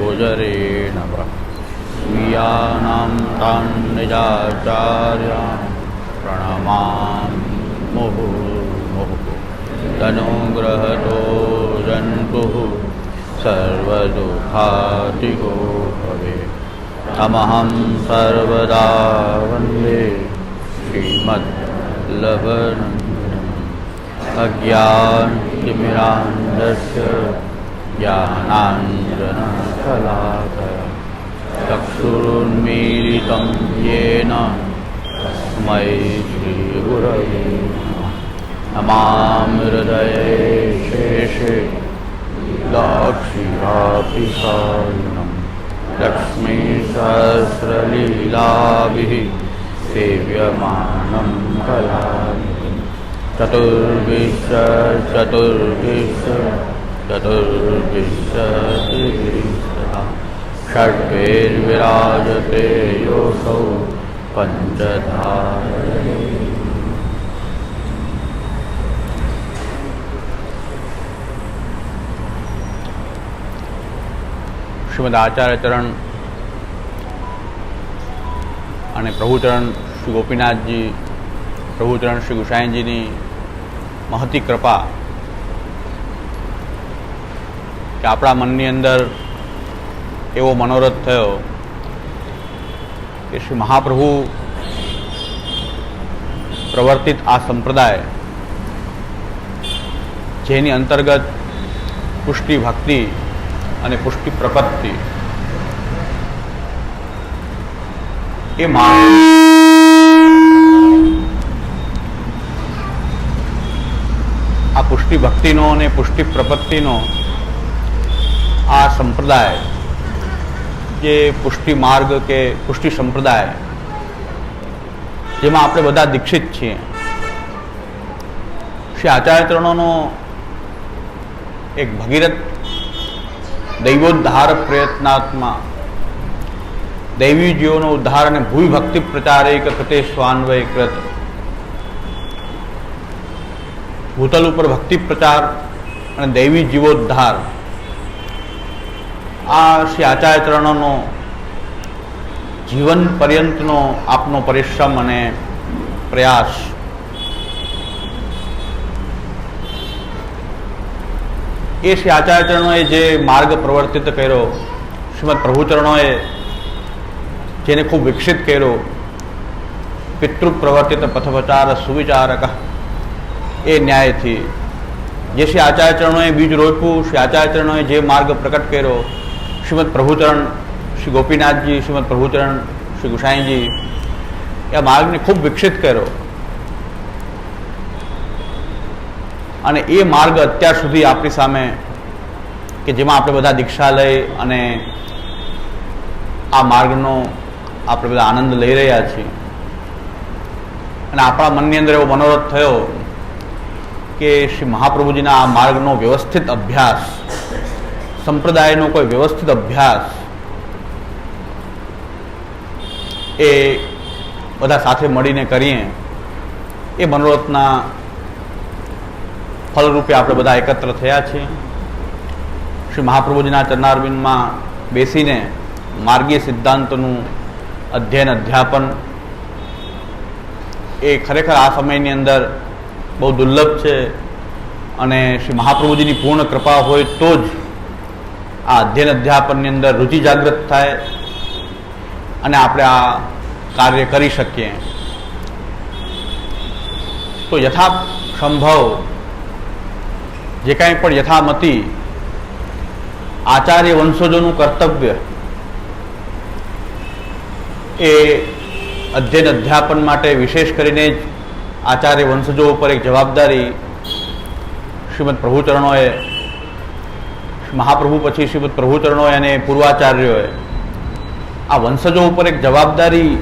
गोचरेण स्वीयानां तान् निजाचार्यान् प्रणमामि मुहुर्मुहुः तनुग्रहतो जन्तुः सर्वदुःखातिगो भवेत्। तमहं सर्वदा वन्दे श्रीमद्वल्लभनन्दनम् अज्ञानतिमिरान्धस्य ज्ञानाञ्जनशलाकया चक्षुरुन्मीलितं येन तस्मै श्रीगुरवे नमामि हृदये शेषे दाक्षिणापिसायिनं लक्ष्मीसहस्रलीलाभिः सेव्यमानं कलानिधिं चतुर्विंशतिः षड्भिर्विराजते योऽसौ पंचधारणे। શ્રીમદ આચાર્યચરણ અને પ્રભુચરણ શ્રી ગોપીનાથજી, પ્રભુચરણ શ્રી ગુસાઈજીની મહતી કૃપા કે આપણા મનની અંદર એવો મનોરથ થયો કે શ્રી મહાપ્રભુ પ્રવર્તિત આ સંપ્રદાય જેની અંતર્ગત પુષ્ટિ ભક્તિ અને પુષ્ટિ પ્રપત્તિ એ આ પુષ્ટિ ભક્તિનો અને પુષ્ટિ પ્રપત્તિનો આ સંપ્રદાય જે પુષ્ટિ માર્ગ કે પુષ્ટિ સંપ્રદાય જેમાં આપણે બધા દીક્ષિત છીએ, શ્રી આચાર્યચરણોનો એક ભગીરથ દૈવોદ્ધાર પ્રયત્નાત્મા દૈવી જીવોનો ઉદ્ધાર અને ભૂઈ ભક્તિ પ્રચારેક કૃતે સ્વાન્વય કૃત ભૂતલ ઉપર ભક્તિ પ્રચાર અને દૈવી જીવોદ્ધાર આ શ્રી આચાર્યચરણોનો જીવન પર્યંતનો આપનો પરિશ્રમ અને પ્રયાસ એ શ્રી આચાર્યચરણોએ જે માર્ગ પ્રવર્તિત કર્યો, શ્રીમદ પ્રભુચરણોએ જેને ખૂબ વિકસિત કર્યો, પિતૃ પ્રવર્તિત પથપચાર સુવિચારક એ ન્યાયથી જે શ્રી આચાર્યચરણોએ બીજ રોપ્યું, શ્રી આચાર્યચરણોએ જે માર્ગ પ્રકટ કર્યો, શ્રીમદ પ્રભુચરણ શ્રી ગોપીનાથજી, શ્રીમદ પ્રભુચરણ શ્રી ગુસાઈજી એ માર્ગને ખૂબ વિકસિત કર્યો અને એ માર્ગ અત્યાર સુધી આપણી સામે કે જેમાં આપણે બધા દીક્ષા લઈ અને આ માર્ગનો આપણે બધા આનંદ લઈ રહ્યા છીએ અને આપણા મનની અંદર એવો મનોરથ થયો કે શ્રી મહાપ્રભુજીના આ માર્ગનો વ્યવસ્થિત અભ્યાસ, સંપ્રદાયનો કોઈ વ્યવસ્થિત અભ્યાસ એ બધા સાથે મળીને કરીએ એ મનોરથના ફલરૂપે આપણે બધા એકત્ર થયા છીએ. શ્રી મહાપ્રભુજીના ચરણારવિંદમાં બેસીને માર્ગીય સિદ્ધાંતનું અધ્યયન અધ્યાપન એ ખરેખર આ સમયની અંદર બહુ દુર્લભ છે અને શ્રી મહાપ્રભુજીની પૂર્ણ કૃપા હોય તો જ આ અધ્યયન અધ્યાપનની અંદર રુચિ જાગૃત થાય અને આપણે આ કાર્ય કરી શકીએ. તો યથા સંભવ જે કાંઈ પણ યથામતી આચાર્ય વંશજોનું કર્તવ્ય એ અધ્યયન અધ્યાપન માટે વિશેષ કરીને જ આચાર્ય વંશજો ઉપર એક જવાબદારી શ્રીમદ પ્રભુચરણોએ, મહાપ્રભુ પછી શ્રીમદ પ્રભુચરણોએ અને પૂર્વાચાર્યોએ આ વંશજો ઉપર એક જવાબદારી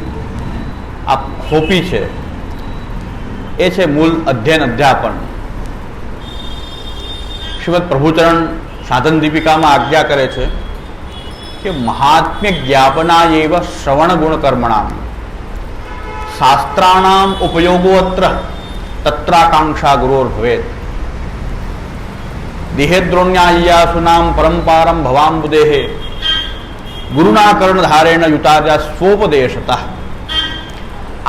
આ સોંપી છે. એ છે મૂળ અધ્યયન અધ્યાપન. શ્રીમદ પ્રભુચરણ સાધન દીપિકામાં આજ્ઞા કરે છે કે મહાત્મ્ય જ્ઞાપના એવ શ્રવણ ગુણ કર્મણામ શાસ્ત્રાણામ ઉપયોગો અત્ર તત્રાકાંક્ષા ગુરોર ભવેત દેહેદ્રોણ્યાયાસુનામ પરંપારમ ભવામ્બુદેહે ગુરુના કર્ણધારેણ યુતાર્યા સ્વોપદેશતા.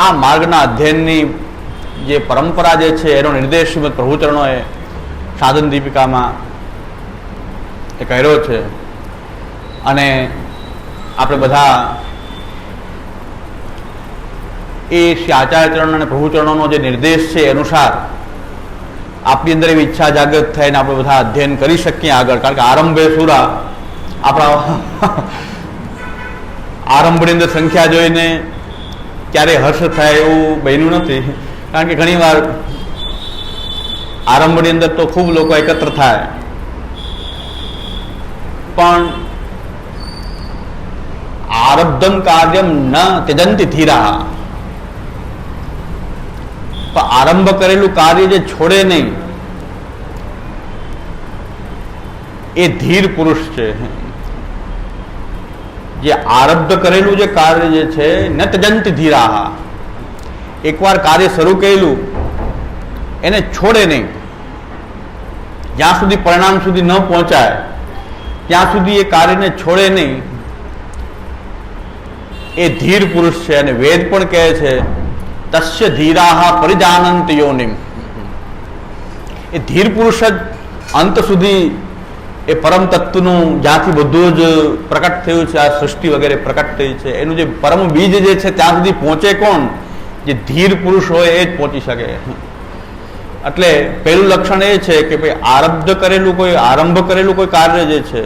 આ માર્ગના અધ્યયનની જે પરંપરા જે છે એનો નિર્દેશ શ્રીમદ પ્રભુચરણોએ સાધન દીપિકામાં એ કર્યો છે. અને આપણે બધા એ શ્રી આચાર્યચરણ અને પ્રભુચરણોનો જે નિર્દેશ છે એ અનુસાર આપણી અંદર એવી ઈચ્છા જાગૃત થઈને આપણે બધા અધ્યયન કરી શકીએ આગળ. કારણ કે આરંભે સુરા આપણા આરંભની અંદર સંખ્યા જોઈને ક્યારે હર્ષ થાય એવું બન્યું નથી. કારણ કે ઘણી વાર આરંભની અંદર તો ખૂબ લોકો એકત્ર થાય, પણ આરબ્ધમ કાર્યમ ન ત્યજંતિ ધીરા. પણ આરંભ કરેલું કાર્ય જે છોડે નહીં એ ધીર પુરુષ છે. જે આરબ્ધ કરેલું જે કાર્ય જે છે ન ત્યજંતિ ધીરા, એકવાર કાર્ય શરૂ કરેલું એને છોડે નહીં, જ્યાં સુધી પરિણામ સુધી ન પહોંચાય ત્યાં સુધી એ કાર્યને છોડે નહીં, એ ધીર પુરુષ છે. અને વેદ પણ કહે છે તસ્ય ધીરાહ પરિજાનંત યોનિમ. એ ધીર પુરુષ જ અંત સુધી એ પરમ તત્વનું જ્યાંથી બધું જ પ્રકટ થયું છે, આ સૃષ્ટિ વગેરે પ્રકટ થઈ છે, એનું જે પરમ બીજ જે છે ત્યાં સુધી પહોંચે કોણ? જે ધીર પુરુષ હોય એ જ પહોંચી શકે. એટલે પહેલું લક્ષણ એ છે કે ભાઈ આરંભ કરેલું કોઈ કાર્ય જે છે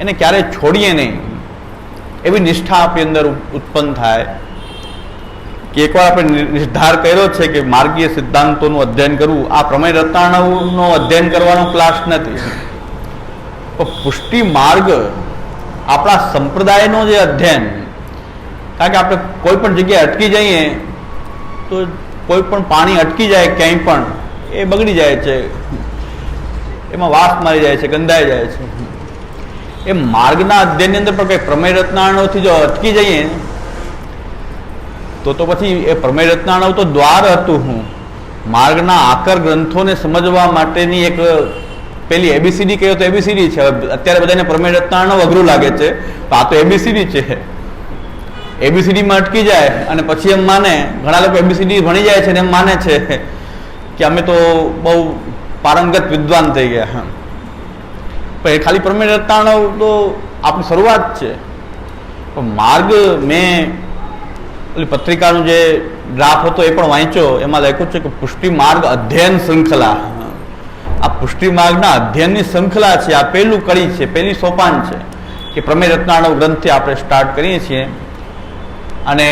એને ક્યારેય છોડીએ નહીં, એવી નિષ્ઠા આપણી અંદર ઉત્પન્ન થાય. કે એકવાર આપણે નિર્ધાર કર્યો છે કે માર્ગીય સિદ્ધાંતોનું અધ્યયન કરવું, આ પ્રમેય રત્નાણવનો અધ્યયન કરવાનો ક્લાસ નથી. પણ પુષ્ટિ માર્ગ આપણા સંપ્રદાયનો જે અધ્યયન, કારણ કે આપણે કોઈ પણ જગ્યાએ અટકી જઈએ તો કોઈ પણ પાણી અટકી જાય ક્યાંય પણ એ બગડી જાય છે, એમાં વાસ મારી જાય છે, ગંધાઈ જાય છે. એ માર્ગના અધ્યયનની અંદર પણ કંઈ પ્રમેય રત્નાણવથી જો અટકી જઈએ તો પછી એ પ્રમેય રત્નાણવ તો દ્વાર હતું. માર્ગના આકર ગ્રંથોને સમજવા માટેની એક પેલી એબીસીડી કહ્યું તો એબીસીડી છે. અત્યારે બધાને પ્રમેય રત્નાણવ અઘરું લાગે છે, તો આ તો એબીસીડી છે. એબીસીડીમાં અટકી જાય અને પછી એમ માને, ઘણા લોકો એબીસીડી ભણી જાય છે ને એમ માને છે કે અમે તો બહુ પારંગત વિદ્વાન થઈ ગયા. પણ એ ખાલી પ્રમેય રત્નાણવ તો આપણી શરૂઆત છે. પણ માર્ગ મેં ઓલી પત્રિકાનું જે ડ્રાફ્ટ હતો એ પણ વાંચ્યો, એમાં લખ્યું છે કે પુષ્ટિ માર્ગ અધ્યયન શૃંખલા. આ પુષ્ટિ માર્ગના અધ્યયનની શૃંખલા છે. આ પહેલું કડી છે, પહેલી સોપાન છે કે પ્રમેય રત્નાણવ ગ્રંથથી આપણે સ્ટાર્ટ કરીએ છીએ. અને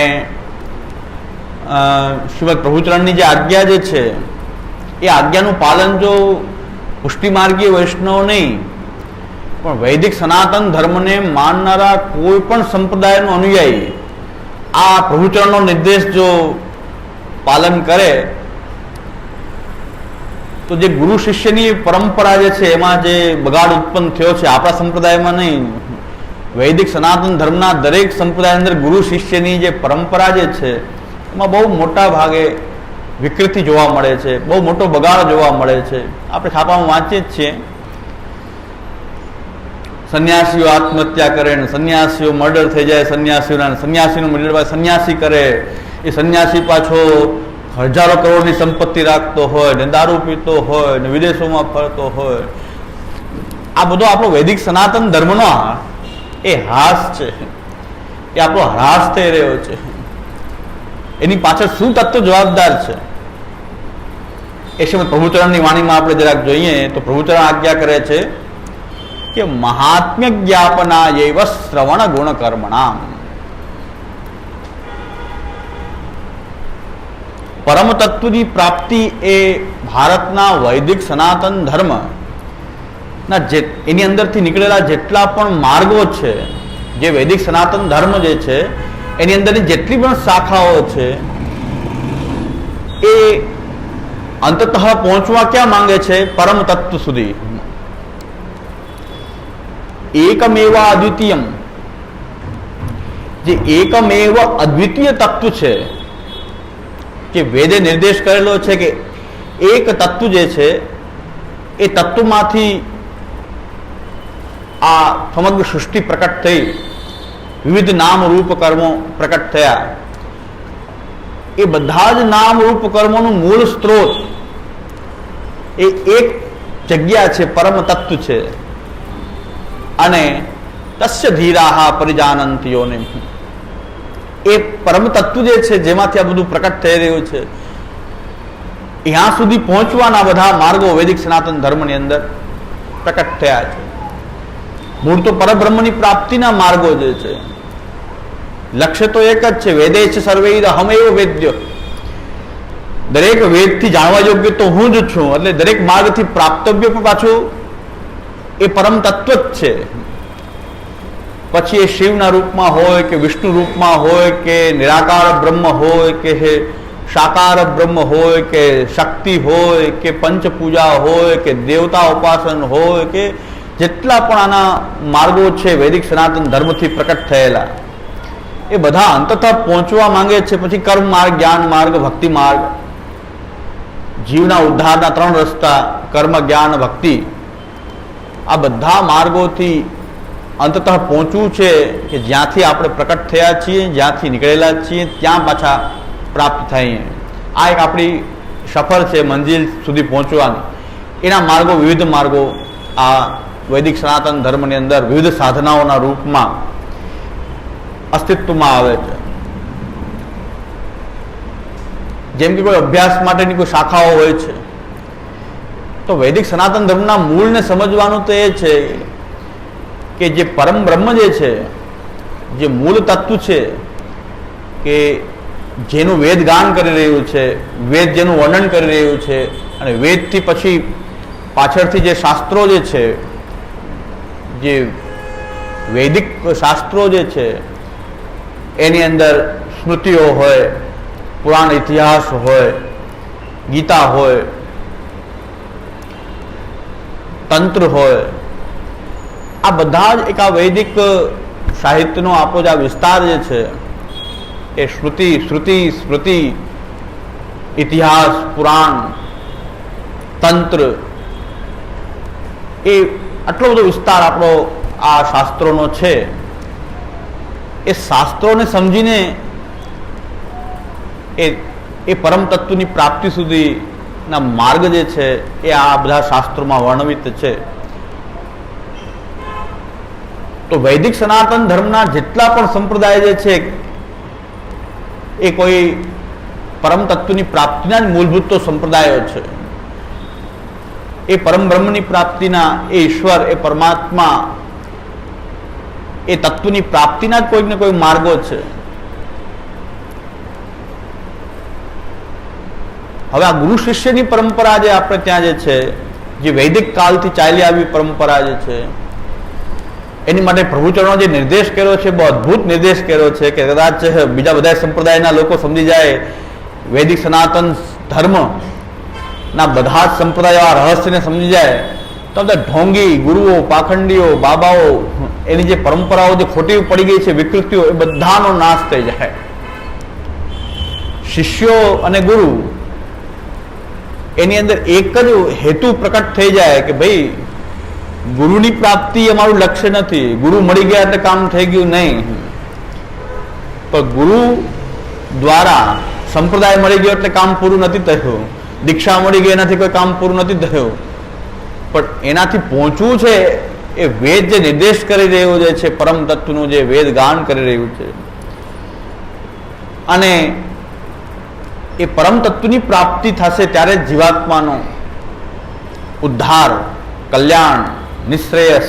શ્રીમદ પ્રભુચરણની જે આજ્ઞા જે છે એ આજ્ઞાનું પાલન જો પુષ્ટિ માર્ગીય વૈષ્ણવ નહીં પણ વૈદિક સનાતન ધર્મને માનનારા કોઈ પણ સંપ્રદાયનો અનુયાયી આ પ્રભુચરણનો નિર્દેશ જો પાલન કરે તો જે ગુરુ શિષ્યની પરંપરા જે છે એમાં જે બગાડ ઉત્પન્ન થયો છે, આપણા સંપ્રદાયમાં નહીં, વૈદિક સનાતન ધર્મના દરેક સંપ્રદાય અંદર ગુરુ શિષ્યની જે પરંપરા જે છે એમાં બહુ મોટા ભાગે વિકૃતિ જોવા મળે છે, બહુ મોટો બગાડ જોવા મળે છે. આપણે છાપામાં વાંચીએ જ છીએ, સંન્યાસીઓ આત્મહત્યા કરે ને સંન્યાસીઓ મર્ડર થઈ જાય, સંન્યાસીનું મર્ડર સંન્યાસી કરે, એ સંન્યાસી પાછો હજારો કરોડની સંપત્તિ રાખતો હોય ને દારૂ પીતો હોય ને વિદેશોમાં ફરતો હોય. આ બધો આપણો વૈદિક સનાતન ધર્મનો એ હાસ છે, એ આપણો હ્રાસ થઈ રહ્યો છે. એની પાછળ શું તત્વ જવાબદાર છે એ શ્રીમદ પ્રભુચરણની વાણીમાં આપણે જરાક જોઈએ તો પ્રભુચરણ આજ્ઞા કરે છે કે મહાત્મ્ય જ્ઞાપના એવ શ્રવણ ગુણ કર્મણામ. પરમ તત્વની પ્રાપ્તિ એ ભારતના વૈદિક સનાતન ધર્મ ના એની અંદરથી નીકળેલા જેટલા પણ માર્ગો છે, જે વૈદિક સનાતન ધર્મ જે છે એની અંદરની જેટલી પણ શાખાઓ છે એ અંતતઃ પહોંચવા ક્યાં માંગે છે? પરમ તત્વ સુધી. એકમેવ અદ્વિતીયમ, જે એકમેવ અદ્વિતીય તત્વ છે કે વેદે નિર્દેશ કરેલો છે કે એક તત્વ જે છે એ તત્વમાંથી આ સમગ્ર સૃષ્ટિ પ્રકટ થઈ વિવિધ નામ રૂપ કર્મો પ્રકટ થયા, એ બધા જ નામ રૂપ કર્મોનું મૂળ સ્ત્રોત એ એક જગ્યા છે, પરમ તત્વ છે. અને તસ્ય ધીરાહા પરિજાનંતી યોનિમ, એ પરમ તત્વ જે છે જેમાંથી આ બધું પ્રકટ થઈ રહ્યું છે, ત્યાં સુધી પહોંચવાના બધા માર્ગો વૈદિક સનાતન ધર્મની અંદર પ્રકટ થયા છે. મૂળ તો પરબ્રહ્મની પ્રાપ્તિના માર્ગો જે છે, લક્ષ્ય તો એક જ છે, વેદે છે સર્વૈદ અહમેવ વેદ્ય, દરેક વેદથી જાણવા યોગ્ય તો હું જ છું. એટલે દરેક માર્ગથી પ્રાપ્તવ્ય પણ પાછું એ પરમ તત્વ જ છે. પછી એ શિવના રૂપમાં હોય કે વિષ્ણુ રૂપમાં હોય કે નિરાકાર બ્રહ્મ હોય કે સાકાર બ્રહ્મ હોય કે શક્તિ હોય કે પંચપૂજા હોય કે દેવતા ઉપાસન હોય કે જેટલા પણ આના માર્ગો છે વૈદિક સનાતન ધર્મથી પ્રકટ થયેલા, એ બધા અંતતઃ પહોંચવા માંગે છે પછી કર્મ માર્ગ, જ્ઞાન માર્ગ, ભક્તિ માર્ગ. જીવના ઉદ્ધારના 3 રસ્તા કર્મ, જ્ઞાન, ભક્તિ, આ બધા માર્ગોથી અંતતઃ પહોંચવું છે કે જ્યાંથી આપણે પ્રકટ થયા છીએ, જ્યાંથી નીકળેલા છીએ ત્યાં પાછા પ્રાપ્ત થઈએ. આ એક આપણી સફર છે મંજિલ સુધી પહોંચવાની. એના માર્ગો, વિવિધ માર્ગો આ વૈદિક સનાતન ધર્મની અંદર વિવિધ સાધનાઓના રૂપમાં અસ્તિત્વમાં આવે છે. જેમ કે કોઈ અભ્યાસ માટેની કોઈ શાખાઓ હોય છે, તો વૈદિક સનાતન ધર્મના મૂળને સમજવાનું તો એ છે કે જે પરમ બ્રહ્મ જે છે, જે મૂળ તત્વ છે, કે જેનું વેદ ગાન કરી રહ્યું છે, વેદ જેનું વર્ણન કરી રહ્યું છે, અને વેદથી પછી પાછળથી જે શાસ્ત્રો જે છે, જે વૈદિક શાસ્ત્રો જે છે, એની અંદર સ્મૃતિઓ હોય, પુરાણ ઇતિહાસ હોય, ગીતા હોય, તંત્ર હોય, આ બધા જ એક આ વૈદિક સાહિત્યનો આપણો જે આ વિસ્તાર જે છે, એ શ્રુતિ, શ્રુતિ, સ્મૃતિ, ઇતિહાસ, પુરાણ, તંત્ર, એ આટલો બધો વિસ્તાર આપણો આ શાસ્ત્રોનો છે. એ શાસ્ત્રોને સમજીને એ પરમ તત્વની પ્રાપ્તિ સુધીના માર્ગ જે છે એ આ બધા શાસ્ત્રોમાં વર્ણવિત છે. તો વૈદિક સનાતન ધર્મના જેટલા પણ સંપ્રદાય જે છે એ કોઈ પરમ તત્વની પ્રાપ્તિના જ મૂળભૂત તો સંપ્રદાયો છે. એ પરમ બ્રહ્મની પ્રાપ્તિના, એ ઈશ્વર, એ પરમાત્મા, એ તત્વની પ્રાપ્તિના જ કોઈક ને કોઈ માર્ગો છે. હવે આ ગુરુ શિષ્યની પરંપરા જે આપણે ત્યાં જે છે, જે વૈદિક કાળથી ચાલી આવી પરંપરા જે છે, એની માટે પ્રભુચરણો જે નિર્દેશ કર્યો છે, બહુ અદભુત નિર્દેશ કર્યો છે કે કદાચ બીજા બધા સંપ્રદાયના લોકો સમજી જાય વૈદિક સનાતન ધર્મ ના બધા જ સંપ્રદાયો આ રહસ્યને સમજી જાય તો બધા ઢોંગી ગુરુઓ, પાખંડીઓ, બાબાઓ, એની જે પરંપરાઓ જે ખોટી પડી ગઈ છે, વિકૃતિઓ, એ બધાનો નાશ થઈ જાય. શિષ્યો અને ગુરુ એની અંદર એક જ હેતુ પ્રકટ થઈ જાય કે ભાઈ ગુરુની પ્રાપ્તિ અમારું લક્ષ્ય નથી, ગુરુ મળી ગયા એટલે કામ થઈ ગયું નહીં, પણ ગુરુ દ્વારા સંપ્રદાય મળી ગયો એટલે કામ પૂરું નથી થયું, દીક્ષા મળી ગઈ એનાથી કોઈ કામ પૂરું નથી થયું, પણ એનાથી પહોંચવું છે એ વેદ જે નિર્દેશ કરી રહ્યો છે, પરમ તત્વનું જે વેદ ગાન કરી રહ્યું છે, અને એ પરમ તત્વની પ્રાપ્તિ થશે ત્યારે જીવાત્માનો ઉદ્ધાર, કલ્યાણ, નિશ્રેયસ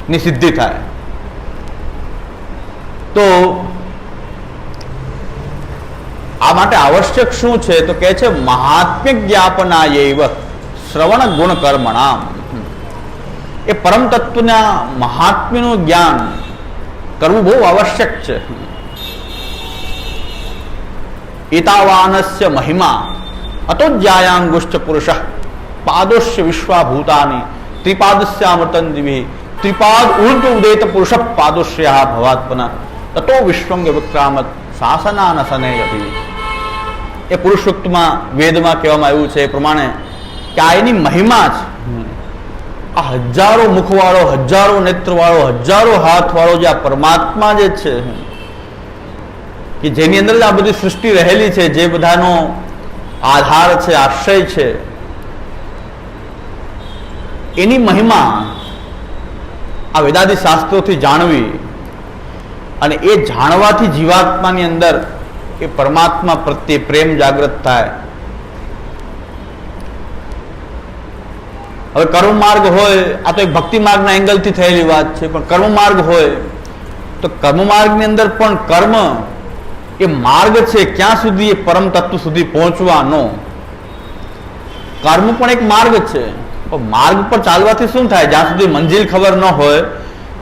ની સિદ્ધિ થાય. તો આ માટે આવશ્યક શું છે તો કહે છે મહાત્મ્ય જ્ઞાપનાયૈવ શ્રવણ ગુણ કર્મણામ. એ પરમ તત્વના મહાત્મ્યનું જ્ઞાન કરવું બહુ આવશ્યક છે. એતાવાનસ્ય મહિમા અતો જ્યાયાંગુશ્ચ પુરુષ પાદોશ્ય વિશ્વાભૂતાની ત્રિપાદસ્યામૃતં દિવિ ત્રિપાદ ઉર્ધ ઉદેત પુરુષ પાદોશ્યા ભવાત્મના તતો વિશ્વંગ વિક્રામત શાસનાનસને અભિ. એ પુરુષોક્તમાં વેદમાં કહેવામાં આવ્યું છે એ પ્રમાણે કે આ એની મહિમા છે. આ હજારો મુખવાળો, હજારો નેત્રવાળો, હજારો હાથવાળો જે આ પરમાત્મા જે છે કે જેની અંદર જ આ બધી સૃષ્ટિ રહેલી છે, જે બધાનો આધાર છે, આશ્રય છે, એની મહિમા આ વેદાદિ શાસ્ત્રોથી જાણવી અને એ જાણવાથી જીવાત્માની અંદર એ પરમાત્મા પ્રત્યે પ્રેમ જાગૃત થાય. હવે કર્મ માર્ગ હોય, આ તો એક ભક્તિ માર્ગના એંગલથી થયેલી વાત છે, પણ કર્મ માર્ગ હોય તો કર્મ માર્ગની અંદર પણ કર્મ એ માર્ગ છે ક્યાં સુધી? એ પરમ તત્વ સુધી પહોંચવાનો. કર્મ પણ એક માર્ગ છે, પણ માર્ગ પર ચાલવાથી શું થાય? જ્યાં સુધી મંજિલ ખબર ન હોય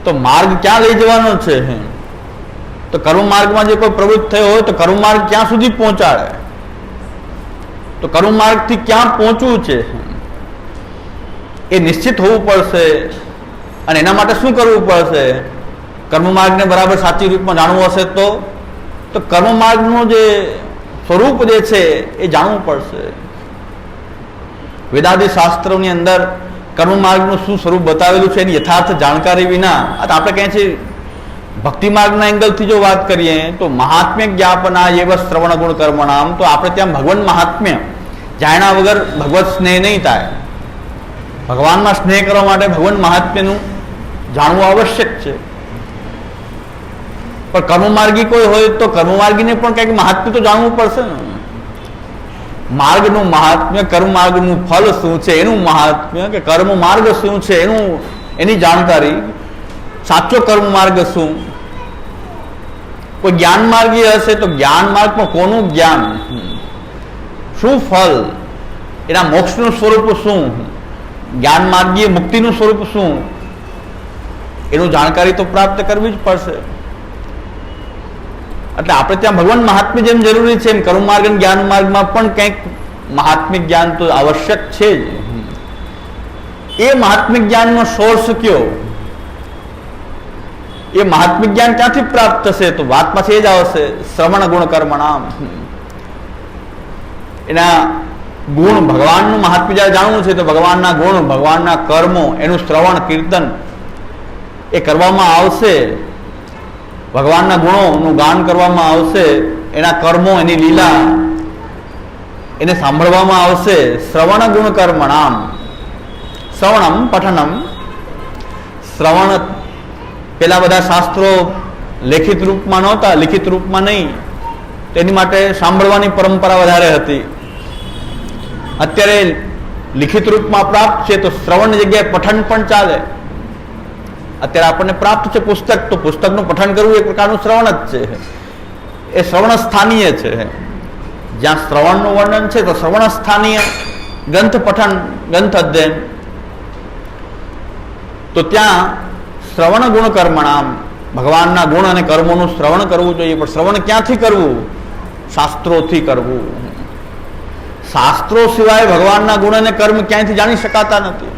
તો માર્ગ ક્યાં લઈ જવાનો છે? તો કર્મ માર્ગમાં જે કોઈ પ્રવૃત્તિ થયો હોય તો કર્મ માર્ગ ક્યાં સુધી પહોંચાડે? તો કર્મ માર્ગથી ક્યાં પહોંચવું છે એ નિશ્ચિત હોવું પડશે. અને એના માટે શું કરવું પડશે? કર્મ માર્ગને બરાબર સાચી રૂપમાં જાણવું હશે તો કર્મ માર્ગનું જે સ્વરૂપ જે છે એ જાણવું પડશે. વેદાદિ શાસ્ત્રોની અંદર કર્મ માર્ગનું શું સ્વરૂપ બતાવેલું છે એની યથાર્થ જાણકારી વિના આપણે કહીએ છીએ ભક્તિ માર્ગના એંગલથી જો વાત કરીએ તો મહાત્મ્ય જ્ઞાપના એવ શ્રવણ ગુણ કર્મણામ, તો આપણે ત્યાં ભગવાન મહાત્મ્ય જાણ્યા વગર ભગવત સ્નેહ નહીં થાય. ભગવાનમાં સ્નેહ કરવા માટે ભગવાન મહાત્મ્યનું જાણવું આવશ્યક છે. પણ કર્મમાર્ગી કોઈ હોય તો કર્મમાર્ગીને પણ કંઈક મહાત્મ્ય તો જાણવું પડશે ને. માર્ગનું મહાત્મ્ય, કર્મ માર્ગનું ફલ શું છે એનું મહાત્મ્ય, કે કર્મ માર્ગ શું છે એની જાણકારી, સાચો કર્મ માર્ગ શું. કોઈ જ્ઞાન માર્ગી હશે તો જ્ઞાન માર્ગમાં કોનું જ્ઞાન, શું ફલ, એના મોક્ષનું સ્વરૂપ શું, જ્ઞાન માર્ગીય મુક્તિનું સ્વરૂપ શું, એનું જાણકારી તો પ્રાપ્ત કરવી જ પડશે. એટલે આપણે ત્યાં ભગવાન મહાત્મ્ય જેમ જરૂરી છે એમ કર્મ માર્ગ અને જ્ઞાન માર્ગમાં પણ કંઈક મહાત્મિક જ્ઞાન તો આવશ્યક છે જ. એ મહાત્મિક જ્ઞાનનો સોર્સ કયો, એ મહાત્મિક જ્ઞાન ક્યાંથી પ્રાપ્ત થશે? તો વાત પાછી એ જ આવશે, શ્રવણ ગુણ કર્મણામ. એના ગુણ, ભગવાનનું મહાત્મ્ય જ્યારે જાણવું છે તો ભગવાનના ગુણ, ભગવાનના કર્મો, એનું શ્રવણ કીર્તન એ કરવામાં આવશે. ભગવાનના ગુણોનું ગાન કરવામાં આવશે, એના કર્મો, એની લીલા એને સાંભળવામાં આવશે. શ્રવણ ગુણ કર્મણામ, શ્રવણમ પઠનમ. શ્રવણ પેલા બધા શાસ્ત્રો લેખિત રૂપમાં નહોતા, લિખિત રૂપમાં નહીં, તેની માટે સાંભળવાની પરંપરા વધારે હતી. અત્યારે લિખિત રૂપમાં પ્રાપ્ત છે તો શ્રવણની જગ્યાએ પઠન પણ ચાલે. અત્યારે આપણને પ્રાપ્ત છે પુસ્તક, તો પુસ્તકનું પઠન કરવું એક પ્રકારનું શ્રવણ જ છે. એ શ્રવણ સ્થાનીય છે. જ્યાં શ્રવણનું વર્ણન છે તો શ્રવણ સ્થાનીય ગ્રંથ પઠન, ગ્રંથ અધ્યયન, તો ત્યાં શ્રવણ ગુણ કર્મણામ, ભગવાનના ગુણ અને કર્મોનું શ્રવણ કરવું જોઈએ. પણ શ્રવણ ક્યાંથી કરવું? શાસ્ત્રોથી કરવું. શાસ્ત્રો સિવાય ભગવાનના ગુણ અને કર્મ ક્યાંયથી જાણી શકાતા નથી.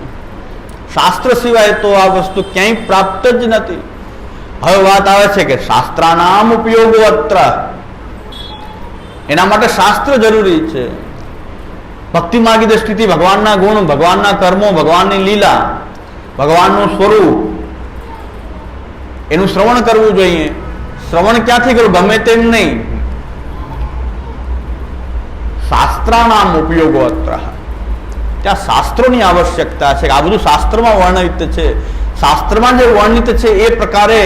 શાસ્ત્ર સિવાય તો આ વસ્તુ ક્યાંય પ્રાપ્ત જ નથી. હવે વાત આવે છે કે શાસ્ત્રાનામ ઉપયોગો અત્ર, એના માટે શાસ્ત્ર જરૂરી છે. ભક્તિ માર્ગી દ્રષ્ટિથી ભગવાનના ગુણ, ભગવાનના કર્મો, ભગવાનની લીલા, ભગવાનનું સ્વરૂપ, એનું શ્રવણ કરવું જોઈએ. શ્રવણ ક્યાંથી કરવું? ગમે તેમ નહીં. શાસ્ત્રાનામ ઉપયોગો અત્ર, ત્યાં શાસ્ત્રોની આવશ્યકતા છે. આ બધું શાસ્ત્રમાં વર્ણિત છે. શાસ્ત્રમાં જે વર્ણિત છે એ પ્રકારે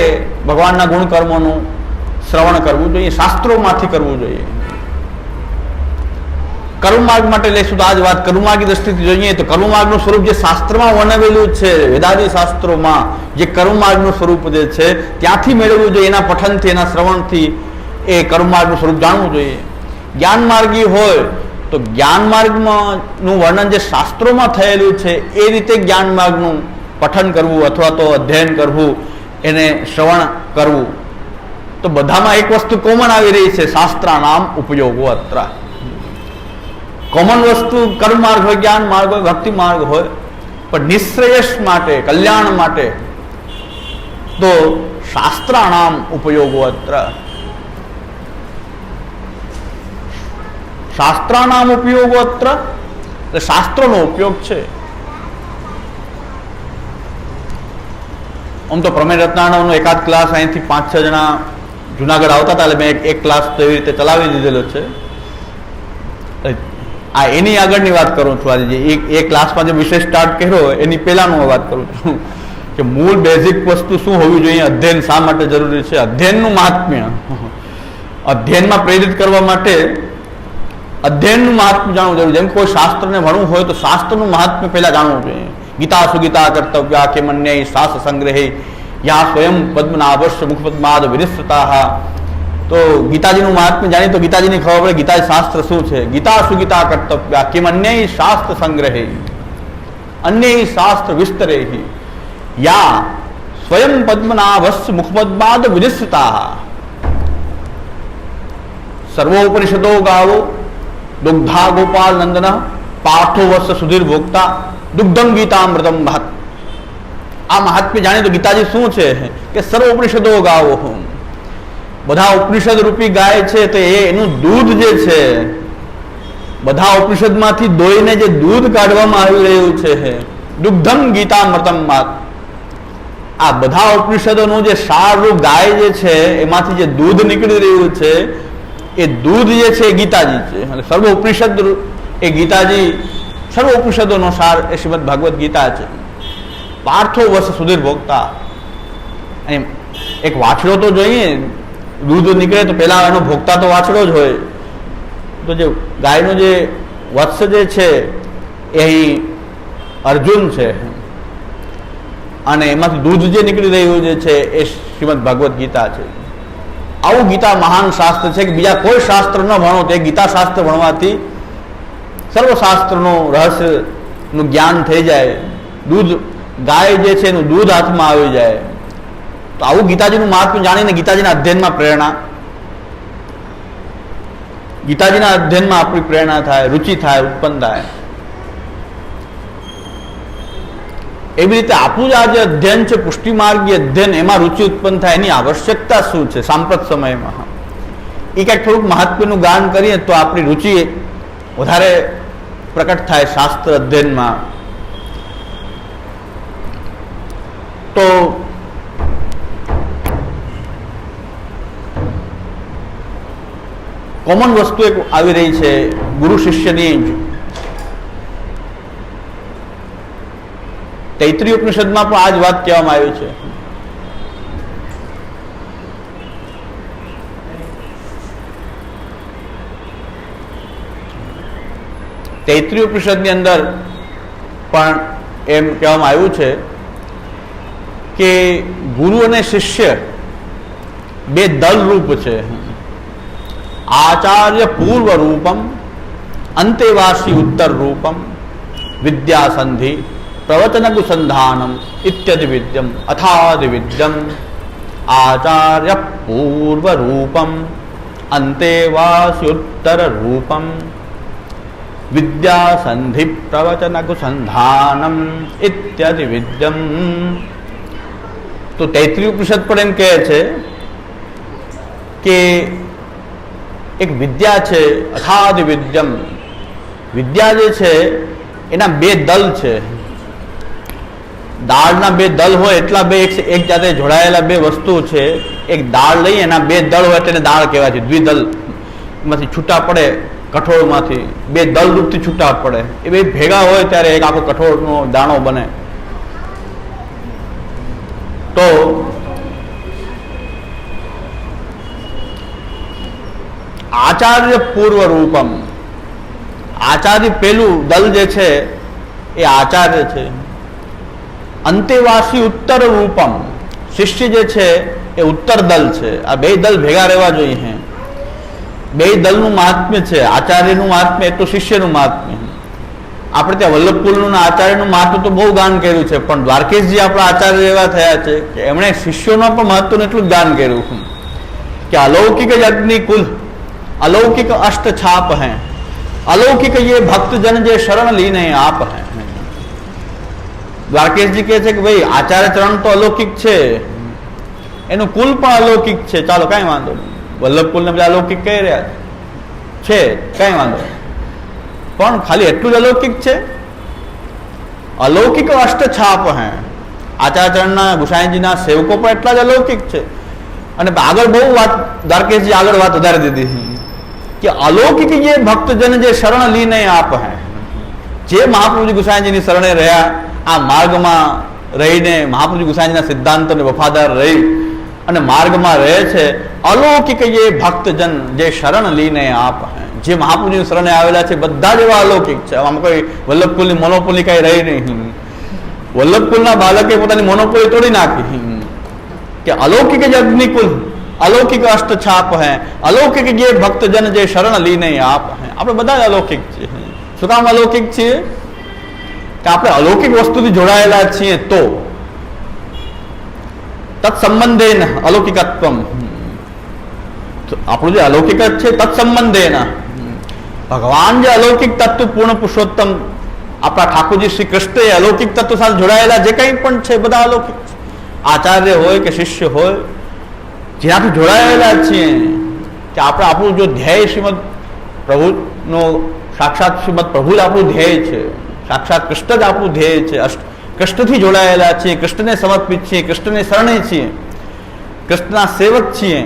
ભગવાનના ગુણ કર્મોનું શ્રવણ કરવું જોઈએ, શાસ્ત્રોમાંથી કરવું જોઈએ. કર્મમાર્ગ માટે લઈશું તો આ જ વાત કર્મમાર્ગી દ્રષ્ટિથી જોઈએ તો કર્મમાર્ગનું સ્વરૂપ જે શાસ્ત્રમાં વર્ણવેલું છે, વેદાદી શાસ્ત્રોમાં જે કર્મમાર્ગનું સ્વરૂપ જે છે ત્યાંથી મેળવવું જોઈએ. એના પઠનથી, એના શ્રવણથી એ કર્મમાર્ગનું સ્વરૂપ જાણવું જોઈએ. જ્ઞાન માર્ગી હોય તો જ્ઞાન માર્ગનું વર્ણન જે શાસ્ત્રોમાં થયેલું છે એ રીતે જ્ઞાન માર્ગનું પઠન કરવું અથવા તો અધ્યયન કરવું, એને શ્રવણ કરવું. તો બધામાં એક વસ્તુ કોમન આવી રહી છે, શાસ્ત્રાનામ ઉપયોગો અત્ર. કોમન વસ્તુ કર્મ માર્ગ હોય, જ્ઞાન માર્ગ હોય, ભક્તિ માર્ગ હોય, પણ નિશ્રેયસ માટે, કલ્યાણ માટે તો શાસ્ત્રાનામ ઉપયોગો અત્ર. શાસ્ત્રાનામ ઉપયોગો અત્ર એટલે શાસ્ત્રોનો ઉપયોગ છે. આમ તો પ્રમેય રત્નાવલીનો એકાદ ક્લાસ અહીંથી 5-6 જણા જુનાગઢ આવતા હતા એટલે મેં એક ક્લાસ તો એવી રીતે ચલાવી દીધેલો છે. આ એની આગળની વાત કરું છું. આજે એ ક્લાસમાં જે વિષય સ્ટાર્ટ કર્યો એની પહેલાનું વાત કરું છું કે મૂળ બેઝિક વસ્તુ શું હોવી જોઈએ, અધ્યયન શા માટે જરૂરી છે, અધ્યયનનું મહાત્મ્ય, અધ્યયનમાં પ્રેરિત કરવા માટે અધ્યયનનું મહાત્મ્ય જાણવું જરૂરી. જેમ કોઈ શાસ્ત્રને ભણવું હોય તો શાસ્ત્રનું મહાત્મ્ય પહેલા જાણવું જોઈએ. ગીતા સુગીતા કર્તવ્યા કે મન્ય શાસ્ત્ર સંગ્રહે યા સ્વયં પદ્મનાભસ્ય મુખપદ્માદ વિનિશ્ચિતા. તો ગીતાજીનું મહાત્મ્ય જાણીએ તો ગીતાજીની ખબર પડે ગીતા શાસ્ત્ર શું છે. ગીતા સુગીતા કર્તવ્યા કે મન્ય શાસ્ત્ર સંગ્રહે અન્ય શાસ્ત્ર વિસ્તરે યા સ્વયં પદ્મનાભસ્ય મુખપદ્માદ વિનિશ્ચિતા. સર્વોપનિષદો ગાવો દુગ્ધા ગોપાલ નંદન પાર્થો વર્ષ સુધીર ભોગતા દુગ્ધમ ગીતામૃતમ ભાત. આ મહાત્મ્ય જાણીએ તો ગીતાજી શું છે કે સર્વોપનિષદો ગાવો, બધા ઉપનિષદ રૂપી ગાય છે તો એનું દૂધ જે છે, બધા ઉપનિષદમાંથી દોઈને જે દૂધ કાઢવામાં આવી રહ્યું છે દુગ્ધમ ગીતામૃતમ ભાત. આ બધા ઉપનિષદોનું જે સારરૂપ ગાય જે છે એમાંથી જે દૂધ નીકળી રહ્યું છે એ દૂધ જે છે એ ગીતાજી છે. અને સર્વ ઉપનિષદ એ ગીતાજી, સર્વ ઉપનિષદોનો સાર એ શ્રીમદ ભાગવત ગીતા છે. પાર્થો વર્ષ સુધીર ભોગતા. એક વાછડો તો જોઈએ, દૂધ નીકળે તો પેલા એનો ભોગતા તો વાછડો જ હોય. તો જે ગાયનો જે વત્સ જે છે એ અહીં અર્જુન છે અને એમાંથી દૂધ જે નીકળી રહ્યું જે છે એ શ્રીમદ ભાગવત ગીતા છે. આવું ગીતા મહાન શાસ્ત્ર છે કે બીજા કોઈ શાસ્ત્ર ન ભણો તો ગીતા શાસ્ત્ર ભણવાથી સર્વશાસ્ત્રનું રહસ્યનું જ્ઞાન થઈ જાય. દૂધ ગાય જે છે એનું દૂધ હાથમાં આવી જાય. તો આવું ગીતાજીનું મહાત્મ્ય જાણીને ગીતાજીના અધ્યયનમાં પ્રેરણા, ગીતાજીના અધ્યયનમાં આપણી પ્રેરણા થાય, રુચિ થાય, ઉત્પન્ન થાય. એવી રીતે આપણું જ આ જે અધ્યયન છે પુષ્ટિ માર્ગીય અધ્યયન, એમાં રુચિ ઉત્પન્ન થાય એની આવશ્યકતા શું છે સાંપ્રત સમયમાં, એ કંઈક થોડુંક મહાત્મ્યનું ગાન કરીએ તો આપણી રુચિ વધારે પ્રકટ થાય શાસ્ત્ર અધ્યયનમાં. તો કોમન વસ્તુ એક આવી રહી છે ગુરુ શિષ્યની જ. તૈત્રીય ઉપનિષદમાં પણ આ જ વાત કહેવામાં આવી છે. તૈત્રીય ઉપનિષદની અંદર પણ એમ કહેવામાં આવ્યું છે કે ગુરુ અને શિષ્ય બે દલ રૂપ છે. આચાર્ય પૂર્વ રૂપમ અંતેવાસી ઉત્તર રૂપમ વિદ્યાસંધિ પ્રવચનગુસંધાનમ ઇત્યદિ વિદ્યમ અથાદિ વિદ્યમ આચાર્ય પૂર્વ રૂપમ અંતેવાસ્યુત્તર રૂપમ વિદ્યાસંધિ પ્રવચનગુસંધાનમ ઇત્યદિ વિદ્યમ. તો તૈત્રીય ઉપનિષદ પણ એમ કહે છે કે એક વિદ્યા છે અથાદિ વિદ્યમ. વિદ્યા જે છે એના બે દલ છે. દાળના બે દલ હોય એટલા બે એક જાતે જોડાયેલા બે વસ્તુ છે. એક દાળ લઈ એના બે દળ હોય તેને દાળ કહેવાય છે. દ્વિદલ માંથી છૂટા પડે, કઠોળમાંથી બે દલ રૂપથી છૂટા પડે, એ બે ભેગા હોય ત્યારે એક આખો કઠોળનો દાણો બને. તો આચાર્ય પૂર્વ રૂપમ, આચાર્ય પેલું દલ જે છે એ આચાર્ય છે. અંતેવાસી ઉત્તર રૂપમ, શિષ્ય જે છે એ ઉત્તર દલ છે. આ બે દલ ભેગા રહેવા જોઈએ. બે દલનું મહાત્મ્ય છે. આચાર્યનું મહાત્મ્ય એટલું શિષ્યનું મહાત્મ્ય. આપણે ત્યાં વલ્લભપુરનું આચાર્યનું મહાત્મ્ય તો બહુ ગાન કર્યું છે, પણ દ્વારકેશજી આપણા આચાર્ય એવા થયા છે કે એમણે શિષ્યોના પણ મહત્વનું એટલું જ ગાન કર્યું કે અલૌકિક અગ્નિ કુલ अलौकिक अष्ट छाप हैं, अलौकिक ये भक्त जन जे शरण लीने आप हैं. દ્વારકેશજી કહે છે કે ભાઈ આચાર્ય ચરણ તો અલૌકિક છે, એનું કુલ પણ અલૌકિક છે. ચાલો કઈ વાંધો નહીં, વલ્લભકુલ ને બધા અલૌકિક કહી રહ્યા છે, કઈ વાંધો નહીં, પણ ખાલી એટલું જ અલૌકિક છે. अलौकिक अष्ट छाप हैं, આચાર્યચરણના ગુસાઈજીના સેવકો પણ એટલા જ અલૌકિક છે. અને આગળ બહુ વાત દ્વારકેશજી આગળ વાત વધારી દીધી કે અલૌકિક જે ભક્તજન જે શરણ લીને આપ હે, જે મહાપ્રભુજી ગુસાઈજીની શરણે રહ્યા, આ માર્ગમાં રહીને મહાપ્રભુજી ગુસાઈજીના સિદ્ધાંતોને વફાદાર રહી અને માર્ગમાં રહે છે, અલૌકિક જે ભક્તજન જે શરણ લીને આપ હે, જે મહાપ્રભુજીની શરણે આવેલા છે બધા જ એવા અલૌકિક છે. આમાં કોઈ વલ્લભકુલની મોનોપોલી કઈ રહી નહીં. વલ્લભકુલના બાળકે પોતાની મોનોપોલી તોડી નાખી કે અલૌકિક જે અગ્નિકુલ, અલૌકિક અષ્ટછાપ હે, અલૌકિક જે ભક્તજન જે શરણ લીને આપ હે. આપણે બધા જ અલૌકિક છીએ. શું કામ અલૌકિક છીએ? કે આપણે અલૌકિક વસ્તુથી જોડાયેલા છીએ તો તત્સંબંધેન અલૌકિકત્વમ, આપણું જે અલૌકિક છે તત્સંબંધેન, ભગવાન જે અલૌકિક તત્વ પૂર્ણ પુરુષોત્તમ આપણા ઠાકોરજી શ્રી કૃષ્ણ એ અલૌકિક તત્વ સાથે જોડાયેલા જે કંઈ પણ છે બધા અલૌકિક છે. આચાર્ય હોય કે શિષ્ય હોય, જેનાથી જોડાયેલા છીએ કે આપણે આપણું જો ધ્યેય શ્રીમદ પ્રભુનો, સાક્ષાત શ્રીમદ પ્રભુ જ આપણું ધ્યેય છે, સાક્ષાત કૃષ્ણ જ આપણું ધ્યેય છે. કૃષ્ણથી જોડાયેલા છીએ, કૃષ્ણને સમર્પિત છીએ, કૃષ્ણને શરણે છીએ, કૃષ્ણના સેવક છીએ,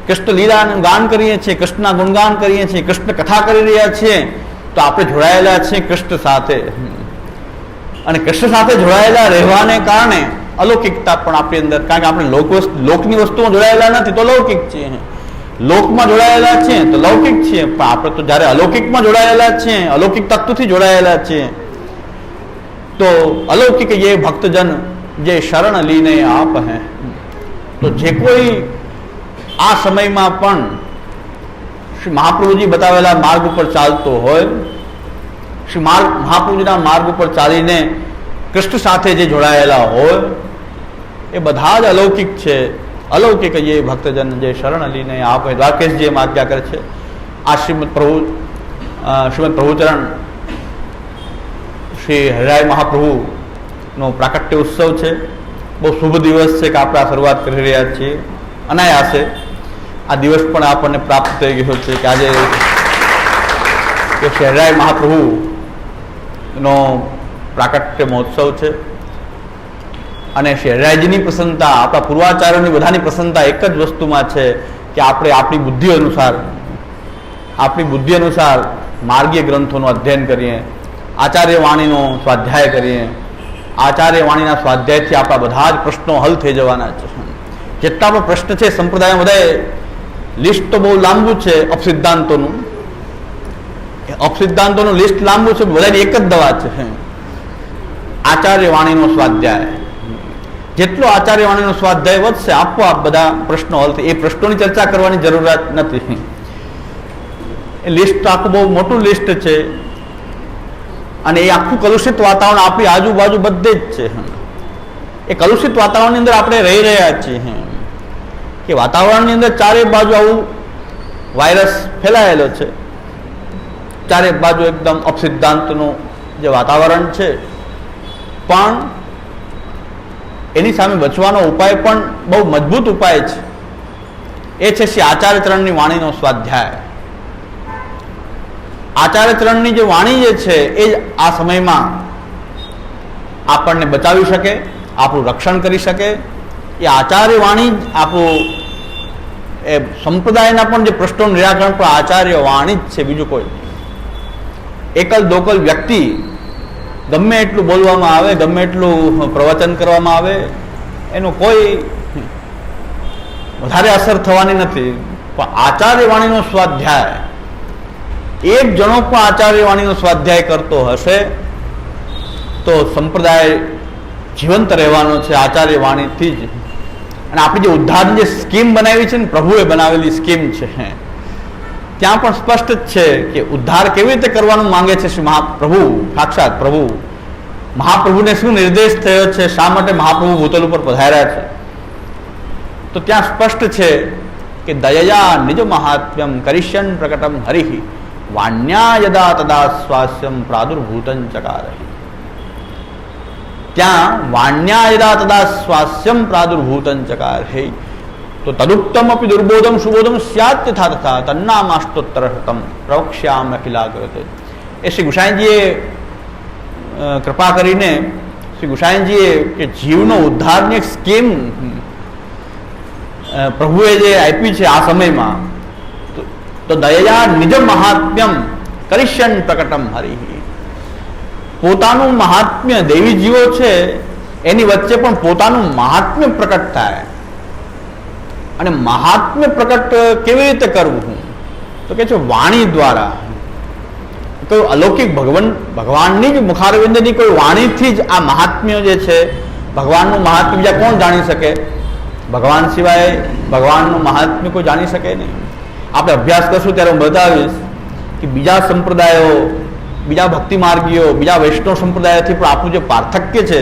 કૃષ્ણ લીલાનું ગાન કરીએ છીએ, કૃષ્ણના ગુણગાન કરીએ છીએ, કૃષ્ણ કથા કરી રહ્યા છીએ, તો આપણે જોડાયેલા છીએ કૃષ્ણ સાથે. અને કૃષ્ણ સાથે જોડાયેલા રહેવાને કારણે અલૌકિકતા પણ આપણી અંદર, કારણ કે આપણે લોકની વસ્તુમાં જોડાયેલા નથી તો લૌકિક છીએ, લોકમાં જોડાયેલા છીએ તો લૌકિક છીએ. પણ આપણે તો જયારે અલૌકિકમાં જોડાયેલા છીએ, અલૌકિક તત્વથી જોડાયેલા છીએ, તો અલૌકિક જે ભક્તજન જે શરણ લીને આપ હે, તો જે કોઈ આ સમયમાં પણ શ્રી મહાપ્રભુજી બતાવેલા માર્ગ ઉપર ચાલતો હોય, શ્રી મહાપ્રભુજીના માર્ગ ઉપર ચાલીને કૃષ્ણ સાથે જે જોડાયેલા હોય, એ બધા જ અલૌકિક છે. અલૌકિક જે ભક્તજન જે શરણ લીને આપ હે. દ્વારકેશજી એમ આજ્ઞા કરે છે. આ શ્રીમદ પ્રભુચરણ શ્રી હરિરાય મહાપ્રભુનો પ્રાકટ્ય ઉત્સવ છે. બહુ શુભ દિવસ છે કે આપણે આ શરૂઆત કરી રહ્યા છીએ. અનાયાસે આ દિવસ પણ આપણને પ્રાપ્ત થઈ ગયો છે કે આજે શ્રી હરિરાય મહાપ્રભુનો પ્રાકટ્ય મહોત્સવ છે. અને શ્રી હરિરાયજીની પ્રસન્નતા, આપણા પૂર્વાચાર્યોની બધાની પ્રસન્નતા એક જ વસ્તુમાં છે કે આપણે આપણી બુદ્ધિ અનુસાર માર્ગીય ગ્રંથોનું અધ્યયન કરીએ, આચાર્ય વાણીનો સ્વાધ્યાય કરીએ. આચાર્ય વાણીના સ્વાધ્યાયથી આપણા બધા જ પ્રશ્નો હલ થઈ જવાના છે. જેટલા પણ પ્રશ્ન છે સંપ્રદાયમાં, બધા લિસ્ટ તો બહુ લાંબુ છે અપસિદ્ધાંતોનું લિસ્ટ લાંબુ છે. બધાની એક જ દવા છે, આચાર્ય વાણીનો સ્વાધ્યાય. જેટલો આચાર્ય વાણીનો સ્વાધ્યાય વધશે, આપોઆપ બધા પ્રશ્નો હલ થાય. એ પ્રશ્નોની ચર્ચા કરવાની જરૂરિયાત નથી. એ લિસ્ટ આખું બહુ મોટું લિસ્ટ છે. અને એ આખું કલુષિત વાતાવરણ આપણી આજુબાજુ બધે જ છે. એ કલુષિત વાતાવરણની અંદર આપણે રહી રહ્યા છીએ કે વાતાવરણની અંદર ચારે બાજુ આવું વાયરસ ફેલાયેલો છે. ચારે બાજુ એકદમ અપસિદ્ધાંતનું જે વાતાવરણ છે. પણ એની સામે બચવાનો ઉપાય પણ બહુ મજબૂત ઉપાય છે. એ છે શ્રી આચાર્યચરણની વાણીનો સ્વાધ્યાય. આચાર્યચરણની જે વાણી જે છે એ જ આ સમયમાં આપણને બચાવી શકે, આપણું રક્ષણ કરી શકે. એ આચાર્ય વાણી જ આપણું, એ સંપ્રદાયના પણ જે પ્રશ્નોનું નિરાકરણ પણ આચાર્ય વાણી જ છે, બીજું કોઈ. એકલ દોકલ વ્યક્તિ ગમે એટલું બોલવામાં આવે, ગમે એટલું પ્રવચન કરવામાં આવે, એનું કોઈ વધારે અસર થવાની નથી. પણ આચાર્ય વાણીનો સ્વાધ્યાય, એક જણો પણ આચાર્ય વાણીનો સ્વાધ્યાય કરતો હશે તો સંપ્રદાય જીવંત રહેવાનો છે આચાર્ય વાણીથી જ. અને આપણી જે ઉદ્ધારની જે સ્કીમ બનાવી છે ને, પ્રભુએ બનાવેલી સ્કીમ છે, ત્યાં પણ સ્પષ્ટ જ છે કે ઉદ્ધાર કેવી રીતે કરવાનું માંગે છે શ્રી મહાપ્રભુ, સાક્ષાત પ્રભુ. મહાપ્રભુને શું નિર્દેશ થયો છે, શા માટે મહાપ્રભુ ભૂતલ ઉપર પધાર્યા છે, તો ત્યાં સ્પષ્ટ છે કે દયયા નિજ મહાત્મ્યમ કરિષ્યન પ્રકટમ હરિ વાણ્યા યદા તદા સ્વાસ્યમ પ્રાદુર્ભૂતં ચકારહિ. ત્યાં વાણ્યા યદા તદા સ્વાસ્યમ પ્રાદુર્ભૂતં ચકારહિ. તો તદુક્તમ અપી દુર્બોધમ સુબોધમ સ્યાત તથા તથા તન્નામાસ્તોત્તરહતમ પ્રવક્ષ્યામ અખિલાગ્રતે. એ શ્રી ગુસાઈજીએ કૃપા કરીને શ્રી ગુસાઈજીએ કે જીવનો ઉદ્ધારની એક સ્કીમ પ્રભુએ જે આપી છે આ સમયમાં, તો દયા નિજ મહાત્મ્યમ કરિષ્યન પ્રકટમ હરિ. પોતાનું મહાત્મ્ય દેવી જીવો છે એની વચ્ચે પણ પોતાનું મહાત્મ્ય પ્રકટ થાય. અને મહાત્મ્ય પ્રકટ કેવી રીતે કરવું? તો કે છે વાણી દ્વારા. કોઈ અલૌકિક ભગવાનની જ મુખારવિંદની કોઈ વાણીથી જ આ મહાત્મ્ય જે છે, ભગવાનનું મહાત્મ્ય બીજા કોણ જાણી શકે? ભગવાન સિવાય ભગવાનનું મહાત્મ્ય કોઈ જાણી શકે નહીં. આપણે અભ્યાસ કરશું ત્યારે હું બતાવીશ કે બીજા સંપ્રદાયો, બીજા ભક્તિ માર્ગીઓ, બીજા વૈષ્ણવ સંપ્રદાયોથી પણ આપણું જે પાર્થક્ય છે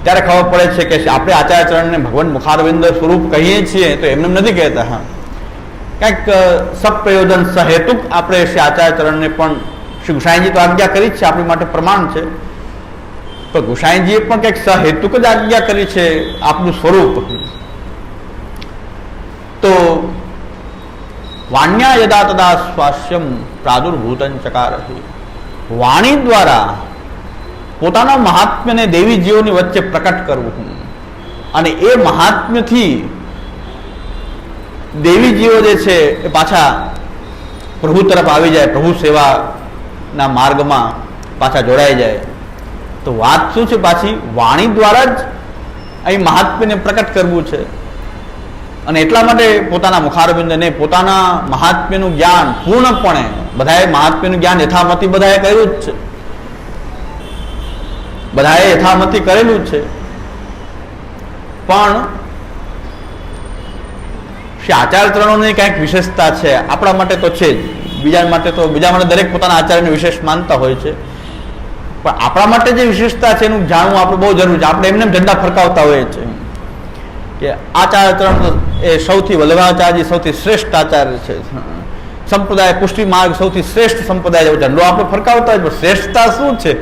ત્યારે ખબર પડે છે કે આપણે આચાર્યચરણને ભગવાન મુખારવિંદ સ્વરૂપ કહીએ છીએ તો એમને નથી કહેતા. હા, કંઈક સપ્રયોજન સહેતુક આપણે શ્રી આચાર્યચરણને પણ શ્રી ગુસાઈજી તો આજ્ઞા કરી જ છે, આપણી માટે પ્રમાણ છે, પણ ગુસાઈજીએ પણ કંઈક સહેતુક જ આજ્ઞા કરી છે આપણું સ્વરૂપ. તો વાણ્યા યદા તદા સ્વાસ્યમ પ્રાદુર્ભૂતં ચકારહી. વાણી દ્વારા પોતાના મહાત્મ્યને દેવી જીવોની વચ્ચે પ્રકટ કરવું અને એ મહાત્મ્યથી દેવી જીવો જે છે એ પાછા પ્રભુ તરફ આવી જાય, પ્રભુ સેવાના માર્ગમાં પાછા જોડાઈ જાય. તો વાત શું છે? પાછી વાણી દ્વારા જ અહીં મહાત્મ્યને પ્રકટ કરવું છે. અને એટલા માટે પોતાના મુખારબિંદને પોતાના મહાત્મ્યનું જ્ઞાન પૂર્ણપણે બધાએ મહાત્મ્યનું જ્ઞાન યથામતી બધાએ કર્યું જ છે, બધાએ યથામતી કરેલું જ છે. પણ શ્રી આચાર્યચરણોની કંઈક વિશેષતા છે, આપણા માટે તો છે જ, બીજા માટે દરેક પોતાના આચાર્યને વિશેષ માનતા હોય છે, પણ આપણા માટે જે વિશેષતા છે એનું જાણવું આપણે બહુ જરૂરી છે. આપણે એમને ઝંડા ફરકાવતા હોઈએ છીએ કે આચાર્યચરણ એ સૌથી વલ્લભાચાર્યજી સૌથી શ્રેષ્ઠ આચાર્ય છે, સંપ્રદાય પુષ્ટિ માર્ગ સૌથી શ્રેષ્ઠ સંપ્રદાય જેવો ઝંડો આપણે ફરકાવતા હોય, પણ શ્રેષ્ઠતા શું છે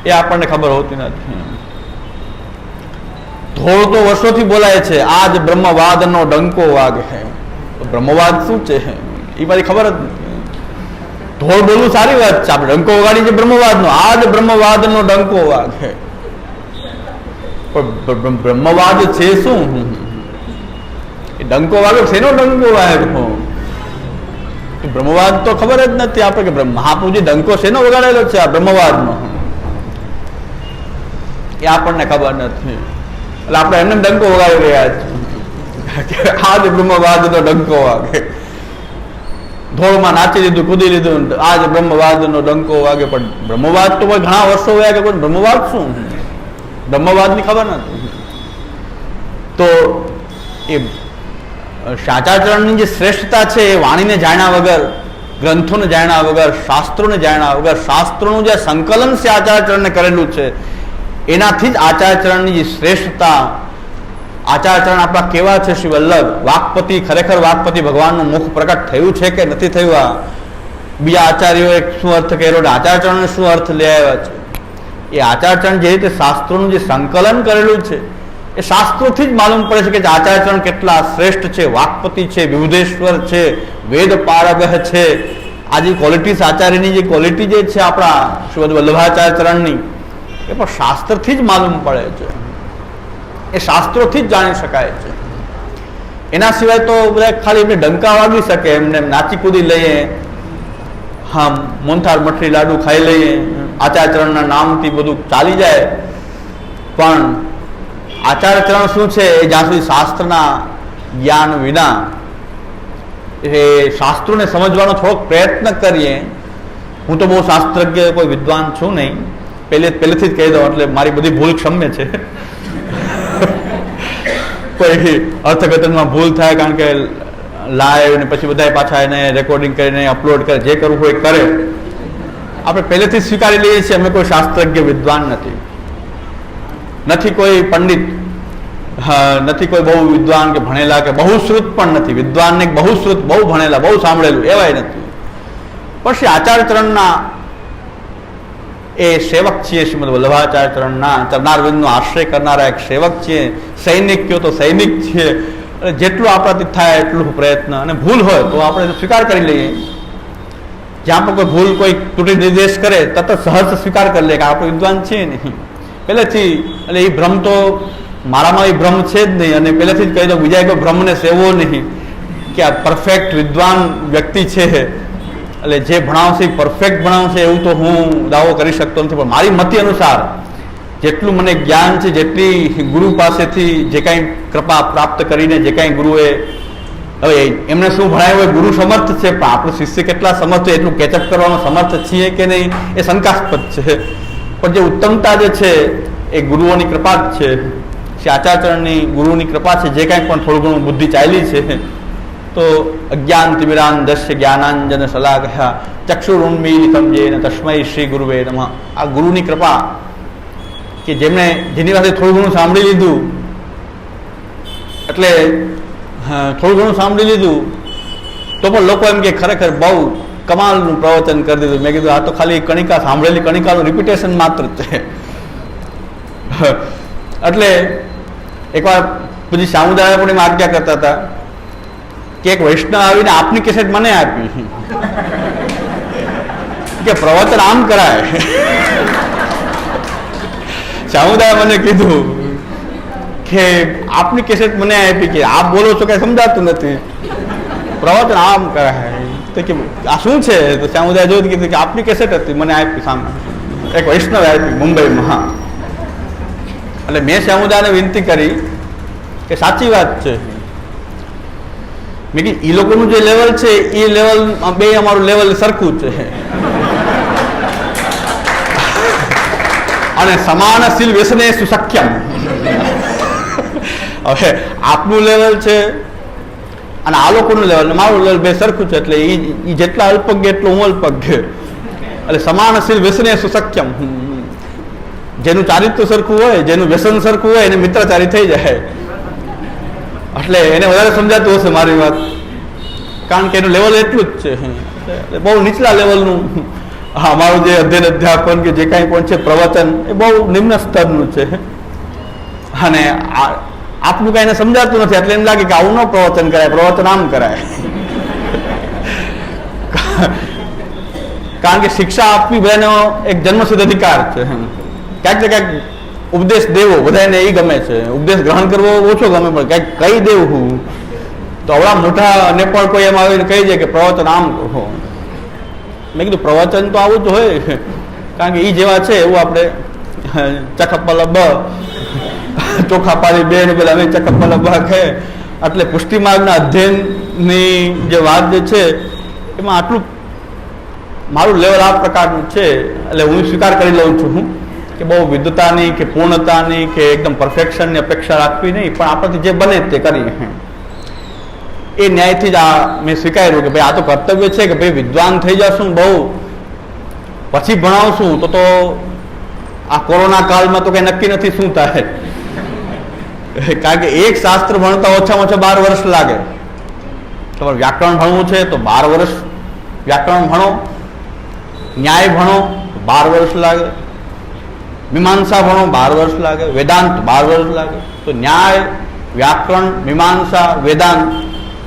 એ આપણને ખબર હોતી નથી. ધોળ તો વર્ષોથી બોલાય છે, આજ બ્રહ્મવાદનો ડંકો વાગે. બ્રહ્મવાદ શું છે એ મારી ખબર જ નથી. ધોળ બોલવું સારી વાત છે, આપણે ડંકો વગાડી છે બ્રહ્મવાદનો, આજ બ્રહ્મવાદનો ડંકો વાગે. પણ બ્રહ્મવાદ છે શું? એ ડંકો વાગે, શેનો ડંકો વાગે? બ્રહ્મવાદ તો ખબર જ નથી આપણે કે મહાપ્રભુજી ડંકો શેનો વગાડેલો છે આ બ્રહ્મવાદનો, એ આપણને ખબર નથી. એટલે આપણે એમને ડંકો વગાડી રહ્યા છીએ, આજ બ્રહ્મવાદનો ડંકો વાગે. ધોળમાં નાચી લીધું, કૂદી લીધું, આજ બ્રહ્મવાદનો ડંકો વાગે. પણ બ્રહ્મવાદ તો કોઈ ઘણા વર્ષો વયા કે કોઈ બ્રહ્મવાદ શું, બ્રહ્મવાદની ખબર નથી. તો એ આચાર્યચરણની જે શ્રેષ્ઠતા છે એ વાણીને જાણ્યા વગર, ગ્રંથોને જાણ્યા વગર, શાસ્ત્રોને જાણ્યા વગર, શાસ્ત્રોનું જે સંકલન છે આચાર્યચરણને કરેલું છે એનાથી જ આચાર્યચરણની જે શ્રેષ્ઠતા. આચાર્યચરણ આપણા કેવા છે? શ્રી વલ્લભ વાકપતિ, ખરેખર વાકપતિ ભગવાનનું મુખ પ્રકટ થયું છે કે નથી થયું? આ બીજા આચાર્યોએ શું અર્થ કર્યો, આચાર્યચરણને શું અર્થ લઈ આવ્યા છે? એ આચાર્યચરણ જે રીતે શાસ્ત્રોનું જે સંકલન કરેલું છે એ શાસ્ત્રોથી જ માલુમ પડે છે કે આચાર્યચરણ કેટલા શ્રેષ્ઠ છે, વાકપતિ છે, વિભુધેશ્વર છે, વેદ પારગહ છે. આ જે ક્વોલિટીઝ, આચાર્યની જે ક્વોલિટી જે છે આપણા શ્રીમદ વલ્લભાચાર્યચરણની, એ પણ શાસ્ત્રથી જ માલુમ પડે છે, એ શાસ્ત્રોથી જ જાણી શકાય છે. એના સિવાય તો બધા ખાલી એમને ડંકા વાગી શકે, એમને નાચી કૂદી લઈએ, હા મોહનથાળ મઠરી લાડુ ખાઈ લઈએ, આચાર્યચરણના નામથી બધું ચાલી જાય. પણ આચાર્યચરણ શું છે? એ જ્યાં સુધી શાસ્ત્રના જ્ઞાન વિના એ શાસ્ત્રોને સમજવાનો થોડોક પ્રયત્ન કરીએ. હું તો બહુ શાસ્ત્રજ્ઞ કોઈ વિદ્વાન છું નહીં, પહેલેથી જ કહી દઉં, એટલે મારી બધી ભૂલ ક્ષમ્ય છે. કોઈ અર્થઘટનમાં ભૂલ થાય, કારણ કે લાઈવ ને પછી બધા પાછા એને રેકોર્ડિંગ કરીને અપલોડ કરે, જે કરવું હોય કરે. આપણે પહેલેથી સ્વીકારી લઈએ છીએ અમે કોઈ શાસ્ત્રજ્ઞ વિદ્વાન નથી કોઈ પંડિત, નથી કોઈ બહુ વિદ્વાન કે ભણેલા કે બહુશ્રુત પણ નથી. વિદ્વાન ને બહુશ્રુત, બહુ ભણેલા, બહુ સાંભળેલું એવાય નથી. પણ શ્રી આચાર્યચરણના એ સેવક છીએ, શ્રીમદ વલ્લભાચાર્યચરણના ચરણારવિંદનો આશ્રય કરનારા એક સેવક છીએ. સૈનિક કયો તો સૈનિક છીએ. જેટલું આપણાથી થાય એટલું પ્રયત્ન, અને ભૂલ હોય તો આપણે સ્વીકાર કરી લઈએ. જ્યાં પણ કોઈ ભૂલ, કોઈ ત્રુટિ નિર્દેશ કરે તરત સહજ સ્વીકાર કરી લે કે આપણે વિદ્વાન છીએ નહીં પહેલેથી. એટલે એ ભ્રમ તો મારામાં એ ભ્રમ છે જ નહીં, અને પહેલેથી જ કહી દો બીજા કોઈ ભ્રમને સેવો નહીં કે આ પરફેક્ટ વિદ્વાન વ્યક્તિ છે, એટલે જે ભણાવશે એ પરફેક્ટ ભણાવશે એવું તો હું દાવો કરી શકતો નથી. પણ મારી મતિ અનુસાર જેટલું મને જ્ઞાન છે, જેટલી ગુરુ પાસેથી જે કાંઈ કૃપા પ્રાપ્ત કરીને જે કાંઈ ગુરુએ, હવે એમને શું ભણાવ્યું હોય ગુરુ સમર્થ છે, પણ આપણું શિષ્ય કેટલા સમર્થ છે, એટલું કેચઅપ કરવાનો સમર્થ છીએ કે નહીં એ શંકાસ્પદ છે. પણ જે ઉત્તમતા જે છે એ ગુરુઓની કૃપા જ છે, શ્રી આચાર્યચરણની ગુરુની કૃપા છે. જે કાંઈ પણ થોડું ઘણું બુદ્ધિ ચાલી છે તો અજ્ઞાન તિમિરાન દશ્ય જ્ઞાનાંજન શલાકયા ચક્ષુરુન્મીલિતમ જેન તસ્મૈ શ્રી ગુરુવે નમઃ. આ ગુરુની કૃપા કે જેની પાસે થોડું ઘણું સાંભળી લીધું, એટલે થોડું ઘણું સાંભળી લીધું તો પણ લોકો એમ કે ખરેખર બહુ કમાલનું પ્રવચન કરી દીધું. મેં કીધું આ તો ખાલી કણિકા, સાંભળેલી કણિકાનું રિપીટેશન માત્ર છે. એટલે એકવાર પછી સામુદાય પણ એમ આજ્ઞા કરતા હતા કે એક વૈષ્ણવ આવીને આપની કેસેટ મને આપી કે પ્રવચન આમ કરાય. સામુદાય મને કીધું કે આપની કેસેટ મને આપી કે આપ બોલો છો કઈ સમજાતું નથી, પ્રવચન આમ કરાય. તો કે આ શું છે? તો સામુદાય જોયું કીધું કે આપની કેસેટ હતી મને આપી સામે, એક વૈષ્ણવ આપી મુંબઈમાં. એટલે મેં સામુદાયને વિનંતી કરી કે સાચી વાત છે, મેં કીધું એ લોકોનું જે લેવલ છે એ લેવલ બે અમારું લેવલ સરખું છે, અને સમાનશીલ વ્યસને સુશક્યમ. હવે આપનું લેવલ છે અને આ લોકોનું લેવલ, મારું લેવલ બે સરખું છે, એટલે એ જેટલા અલ્પજ્ઞ એટલું હું અલ્પજ્ઞ, એટલે સમાનશીલ વ્યસને સુશક્યમ. જેનું ચારિત્ર સરખું હોય, જેનું વ્યસન સરખું હોય એને મિત્રચારી થઈ જાય. એટલે એને વધારે સમજાતું હશે મારી વાત, કારણ કે એનું લેવલ એટલું જ છે. બહુ નીચલા લેવલનું અમારું જે અધ્યયન અધ્યાપન કે જે કાંઈ પણ છે પ્રવચન એ બહુ નિમ્ન સ્તરનું છે, અને આપનું કાંઈ એને સમજાતું નથી. એટલે એમ લાગે કે આવું ન પ્રવચન કરાય, પ્રવચન આમ કરાય. કારણ કે શિક્ષા આપવી બધાનો એક જન્મસિદ્ધ અધિકાર છે. ક્યાંક ને ક્યાંક ઉપદેશ દેવો બધાને એ ગમે છે, ઉપદેશ ગ્રહણ કરવો ઓછો ગમે, પણ ક્યાંક કહી દેવું તો આવડા મોટા ને પણ કોઈ એમ આવીને કહી જાય કે પ્રવચન આમ કહો. મેં કીધું પ્રવચન તો આવું જ હોય, કારણ કે એ જેવા છે એવું આપણે ચખપલ બ ચોખા પાડી બે ને પેલા અમે ચખપલ બ કહે. એટલે પુષ્ટિ માર્ગના અધ્યયનની જે વાત જે છે એમાં આટલું મારું લેવલ આ પ્રકારનું છે. એટલે હું સ્વીકાર કરી લઉં છું કે બહુ વિદ્વતાની કે પૂર્ણતાની કે એકદમ પરફેક્શનની અપેક્ષા રાખવી નહીં, પણ આપણાથી જે બને તે કરીએ. એ ન્યાયથી જ આ મેં સ્વીકાર્યું કે ભાઈ આ તો કર્તવ્ય છે કે ભાઈ વિદ્વાન થઈ જશું બહુ પછી ભણાવશું તો આ કોરોના કાળમાં તો કઈ નક્કી નથી શું થાય. કારણ કે એક શાસ્ત્ર ભણતા ઓછામાં ઓછા 12 વર્ષ લાગે. તમારે વ્યાકરણ ભણવું છે તો 12 વર્ષ વ્યાકરણ ભણો, ન્યાય ભણો તો 12 વર્ષ લાગે, મીમાંસા ભણો 12 વર્ષ લાગે, વેદાંત 12 વર્ષ લાગે. તો ન્યાય, વ્યાકરણ, મીમાંસા, વેદાંત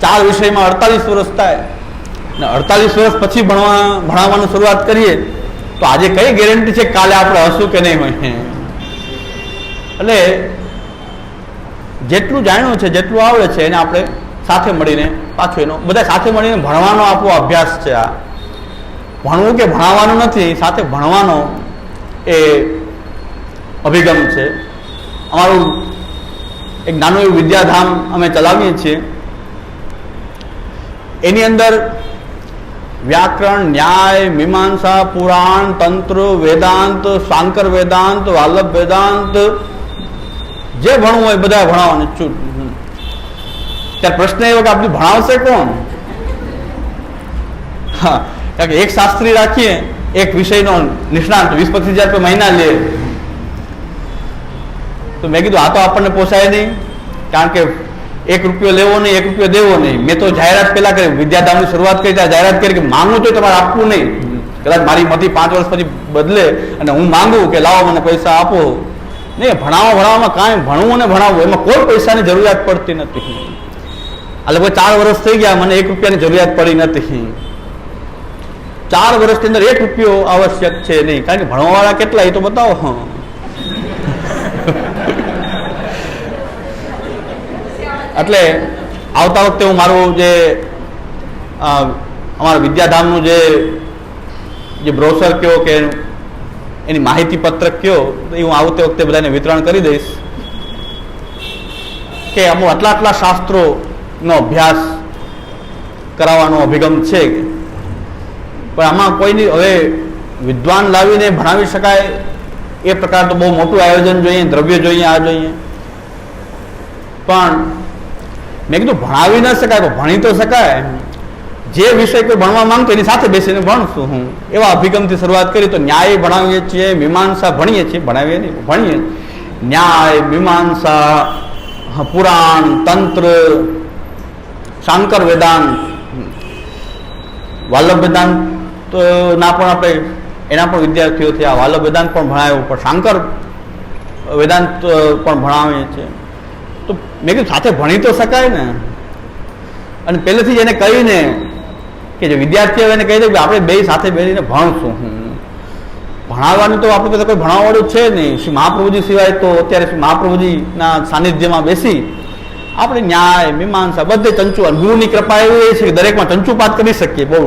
4 વિષયમાં 48 વર્ષ થાય. અને 48 વર્ષ પછી ભણાવવાનું શરૂઆત કરીએ તો આજે કઈ ગેરંટી છે કાલે આપણે હશું કે નહીં હોય. એટલે જેટલું જાણ્યું છે, જેટલું આવડે છે એને આપણે સાથે મળીને પાછું એનો બધા સાથે મળીને ભણવાનો આપણો અભ્યાસ છે. આ ભણવું કે ભણાવવાનું નથી, સાથે ભણવાનો એ અભિગમ છે. અમારું એક નાનું એવું વિદ્યાધામ અમે ચલાવીએ છીએ. એની અંદર વ્યાકરણ, ન્યાય, મીમાંસા, પુરાણ, તંત્ર, વેદાંત, શાંકર વેદાંત, વાલ્લભ વેદાંત જે ભણવું હોય બધા ભણાવવાનું છું. ત્યારે પ્રશ્ન એવો કે આપણે ભણાવશે કોણ? હા, કારણ કે એક શાસ્ત્રી રાખીએ, એક વિષયનો નિષ્ણાંત 20-25 હજાર રૂપિયા મહિના લે, તો મેં કીધું આ તો આપણને પોસાય નહીં. કારણ કે 1 રૂપિયો લેવો નહીં, 1 રૂપિયો દેવો નહીં. મેં તો જાહેરાત પેલા કરી, વિદ્યાધામની શરૂઆત કરી ત્યાં જાહેરાત કરી કે માંગવું તો તમારે આપવું નહીં. કદાચ મારી મતી 5 વર્ષ પછી બદલે અને હું માંગુ કે લાવો મને પૈસા આપો, નહીં. ભણાવવામાં કાંઈ ભણવું અને ભણાવવું એમાં કોઈ પૈસાની જરૂરિયાત પડતી નથી. આ લોકો 4 વર્ષ થઈ ગયા, મને 1 રૂપિયાની જરૂરિયાત પડી નથી. 4 વર્ષની અંદર 1 રૂપિયો આવશ્યક છે નહીં, કારણ કે ભણવાવાળા કેટલા એ તો બતાવો. એટલે આવતા વખતે હું મારું જે અમારા વિદ્યાધામનું જે બ્રોશર કયો કે એની માહિતી પત્રક કયો એ હું આવતી વખતે બધાને વિતરણ કરી દઈશ કે અમુક આટલા શાસ્ત્રોનો અભ્યાસ કરાવવાનો અભિગમ છે, પણ આમાં કોઈની હવે વિદ્વાન લાવીને ભણાવી શકાય એ પ્રકાર તો બહુ મોટું આયોજન જોઈએ, દ્રવ્ય જોઈએ, આ જોઈએ. પણ મેં કીધું ભણાવી ન શકાય પણ ભણી તો શકાય. જે વિષય કોઈ ભણવા માંગતો એની સાથે બેસીને ભણશું હું, એવા અભિગમથી શરૂઆત કરી. તો ન્યાય ભણાવીએ છીએ, મીમાંસા ભણીએ છીએ, ભણાવીએ નહીં ભણીએ. ન્યાય, મીમાંસા, પુરાણ, તંત્ર, શાંકર વેદાંત, વાલ્લભ વેદાંત ના પણ આપણે એના પણ વિદ્યાર્થીઓ થયા. વાલ્લભ વેદાંત પણ ભણાવ્યું, પણ શાંકર વેદાંત પણ ભણાવીએ છીએ. તો મેં કીધું સાથે ભણી તો શકાય ને. અને પહેલેથી જ એને કહીને કે જે વિદ્યાર્થીઓ એને કહી દે કે આપણે બે સાથે બેસીને ભણશું. ભણાવવાનું તો આપણે બધા કોઈ ભણાવવાળું છે નહીં. શ્રી મહાપ્રભુજી સિવાય તો અત્યારે શ્રી મહાપ્રભુજીના સાનિધ્યમાં બેસી આપણે ન્યાય, મીમાંસા બધે ચંચુ, ગુરુની કૃપા એવી છે કે દરેકમાં ચંચુપાત કરી શકીએ. બહુ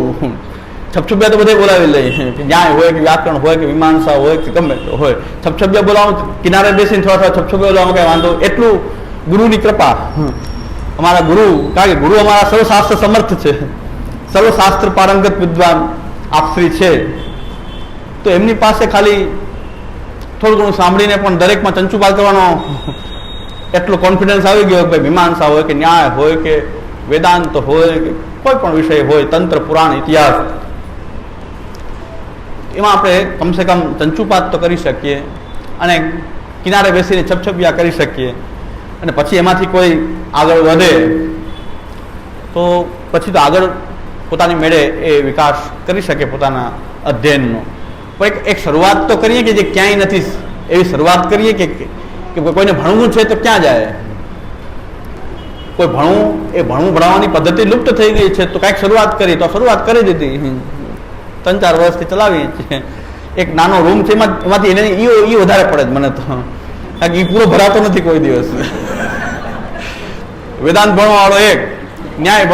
છપછપિયા તો બધે બોલાવી લઈએ, ન્યાય હોય કે વ્યાકરણ હોય કે મીમાંસા હોય કે ગમે તે હોય. છપછપિયા બોલાવો, કિનારે બેસીને થોડા છપછપિયા બોલાવો કઈ વાંધો. એટલું ગુરુની કૃપા. અમારા ગુરુ, કારણ કે ગુરુ અમારા સર્વશાસ્ત્ર સમર્થ છે, સર્વશાસ્ત્ર પારંગત વિદ્વાન આપશ્રી છે. તો એમની પાસે ખાલી થોડું ઘણું સાંભળીને પણ દરેકમાં ચંચુપાત કરવાનો એટલો કોન્ફિડન્સ આવી ગયો કે ભાઈ મીમાંસા હોય કે ન્યાય હોય કે વેદાંત હોય કે કોઈ પણ વિષય હોય, તંત્ર, પુરાણ, ઇતિહાસ, એમાં આપણે કમસે કમ ચંચુપાત તો કરી શકીએ અને કિનારે બેસીને છપછપિયા કરી શકીએ. અને પછી એમાંથી કોઈ આગળ વધે તો પછી તો આગળ પોતાની મેળે એ વિકાસ કરી શકે પોતાના અધ્યયનનો. પણ એક શરૂઆત તો કરીએ કે જે ક્યાંય નથી એવી શરૂઆત કરીએ કે કોઈને ભણવું છે તો ક્યાં જાય. કોઈ ભણવાની પદ્ધતિ લુપ્ત થઈ ગઈ છે તો કાંઈક શરૂઆત કરી તો શરૂઆત કરી દીધી. 3-4 વર્ષથી ચલાવીએ છીએ. એક નાનો રૂમ છે એમાંથી એને ઈ વધારે પડે મને તો, કારણ કે એ પૂરો ભરાતો નથી કોઈ દિવસ. વેદાંત ભણવા વાળો એક, ન્યાય